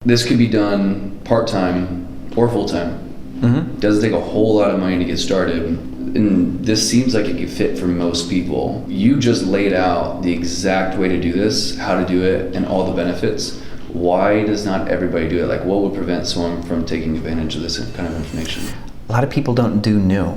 this could be done part-time or full-time. It doesn't take a whole lot of money to get started, and this seems like it could fit for most people. You just laid out the exact way to do this, how to do it, and all the benefits. Why does not everybody do it? Like, what would prevent someone from taking advantage of this kind of information? A lot of people don't do new.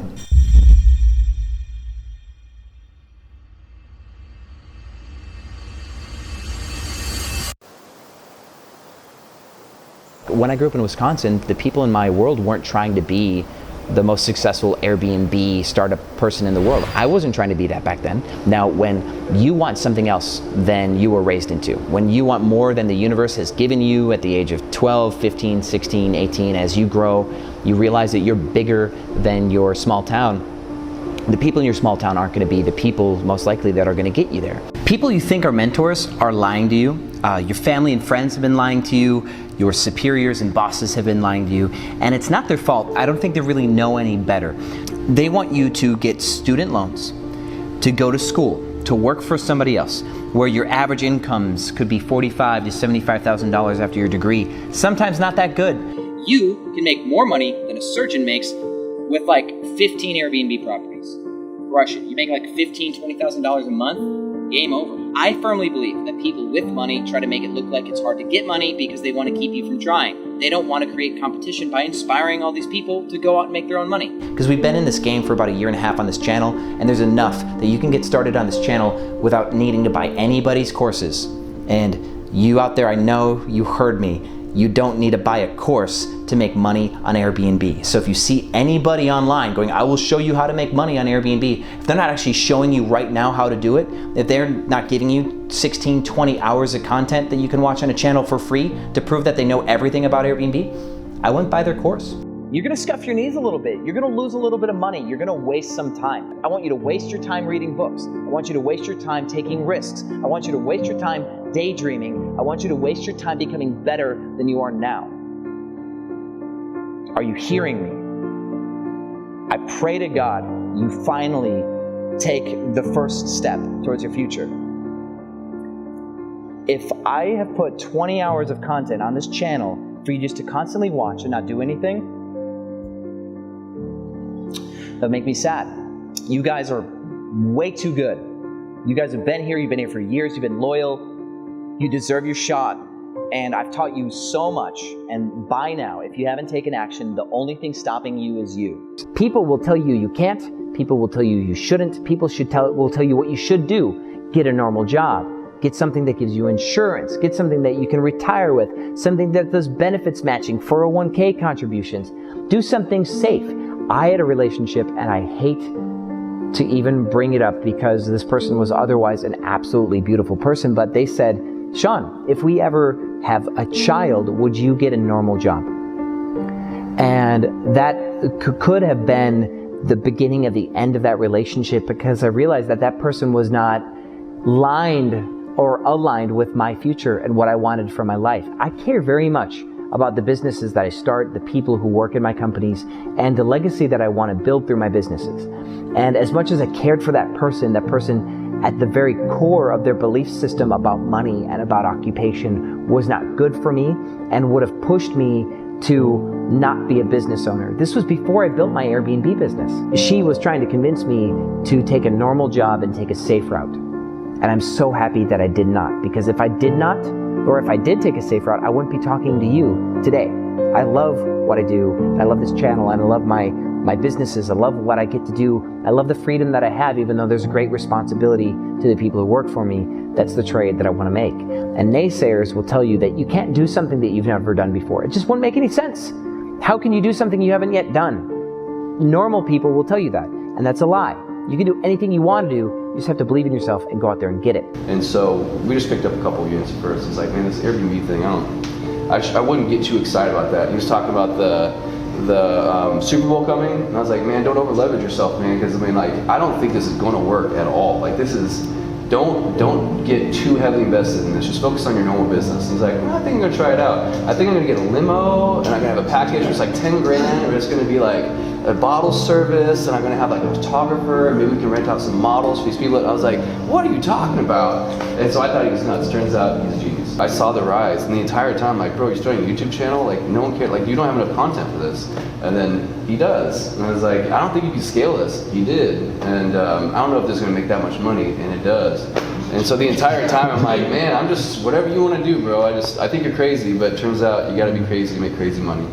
When I grew up in Wisconsin, the people in my world weren't trying to be the most successful Airbnb startup person in the world. I wasn't trying to be that back then. Now, when you want something else than you were raised into, when you want more than the universe has given you at the age of 12, 15, 16, 18, as you grow, you realize that you're bigger than your small town. The people in your small town aren't going to be the people most likely that are going to get you there. People you think are mentors are lying to you. Your family and friends have been lying to you. Your superiors and bosses have been lying to you. And it's not their fault. I don't think they really know any better. They want you to get student loans, to go to school, to work for somebody else, where your average incomes could be $45,000 to $75,000 after your degree. Sometimes not that good. You can make more money than a surgeon makes with like 15 Airbnb properties. Crush it. You make like $15,000, $20,000 a month, game over. I firmly believe that people with money try to make it look like it's hard to get money because they want to keep you from trying. They don't want to create competition by inspiring all these people to go out and make their own money. Because we've been in this game for about a year and a half on this channel, and there's enough that you can get started on this channel without needing to buy anybody's courses. And you out there, I know you heard me. You don't need to buy a course to make money on Airbnb. So if you see anybody online going, I will show you how to make money on Airbnb, if they're not actually showing you right now how to do it, if they're not giving you 16, 20 hours of content that you can watch on a channel for free to prove that they know everything about Airbnb, I wouldn't buy their course. You're gonna scuff your knees a little bit. You're gonna lose a little bit of money. You're gonna waste some time. I want you to waste your time reading books. I want you to waste your time taking risks. I want you to waste your time daydreaming. I want you to waste your time becoming better than you are now. Are you hearing me? I pray to God you finally take the first step towards your future. If I have put 20 hours of content on this channel for you just to constantly watch and not do anything, that would make me sad. You guys are way too good. You guys have been here, you've been here for years, you've been loyal, you deserve your shot, and I've taught you so much, and by now, if you haven't taken action, the only thing stopping you is you. People will tell you you can't, people will tell you you shouldn't, people will tell you what you should do. Get a normal job, get something that gives you insurance, get something that you can retire with, something that does benefits matching, 401k contributions, do something safe. I had a relationship, and I hate to even bring it up because this person was otherwise an absolutely beautiful person, but they said, Sean, if we ever have a child, would you get a normal job? And that could have been the beginning of the end of that relationship, because I realized that that person was not lined or aligned with my future and what I wanted for my life. I care very much about the businesses that I start, the people who work in my companies, and the legacy that I want to build through my businesses. And as much as I cared for that person at the very core of their belief system about money and about occupation was not good for me and would have pushed me to not be a business owner. This was before I built my Airbnb business. She was trying to convince me to take a normal job and take a safe route. And I'm so happy that I did not, because if I did not, or if I did take a safe route, I wouldn't be talking to you today. I love what I do. I love this channel, and I love my businesses. I love what I get to do. I love the freedom that I have, even though there's a great responsibility to the people who work for me. That's the trade that I want to make. And naysayers will tell you that you can't do something that you've never done before. It just won't make any sense. How can you do something you haven't yet done? Normal people will tell you that, and that's a lie. You can do anything you want to do. You just have to believe in yourself and go out there and get it. And so we just picked up a couple units first. It's like, man, this Airbnb thing, I wouldn't get too excited about that. He was talking about the Super Bowl coming, and I was like, man, don't over leverage yourself, man, because I mean, like, I don't think this is going to work at all. Like, this is, don't get too heavily invested in this. Just focus on your normal business. And he's like, well, I think I'm gonna try it out. I think I'm gonna get a limo, and I'm gonna have a package that's like 10 grand, or it's gonna be like a bottle service, and I'm gonna have like a photographer, and maybe we can rent out some models for these people. And I was like, what are you talking about? And so I thought he was nuts. Turns out he's a genius. views. I saw the rise, and the entire time, like, bro, you're starting a YouTube channel? Like, no one cares. Like, you don't have enough content for this. And then he does. And I was like, I don't think you can scale this. He did. And I don't know if this is going to make that much money, and it does. And so the entire time, I'm like, man, I'm just, whatever you want to do, bro. I think you're crazy, but it turns out you got to be crazy to make crazy money.